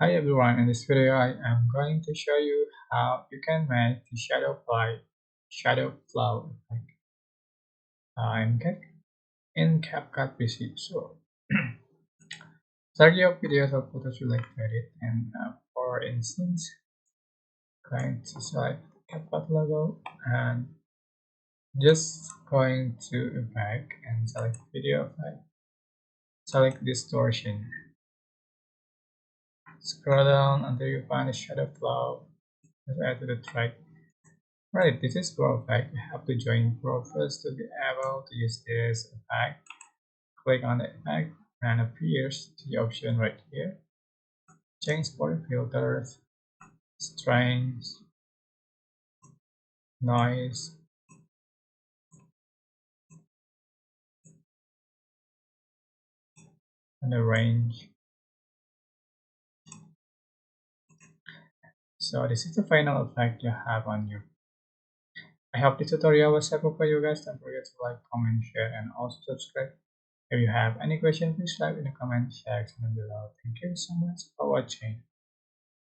Hi everyone, in this video I am going to show you how you can make the shadow flow effect in CapCut PC. So start your videos or photos you like to edit, and for instance going to select CapCut logo and just going to effect and select video effect, select distortion, scroll down until you find the shadow flow, just add to the track. Right, this is Pro Effect. You have to join Pro first to be able to use this effect. Click on the effect and appears the option right here. Change body filters, strength, noise, and the range. So this is the final effect you have on you. I hope this tutorial was helpful for you guys. Don't forget to like, comment, share, and also subscribe. If you have any questions, please type in the comment section below. Thank you so much for watching.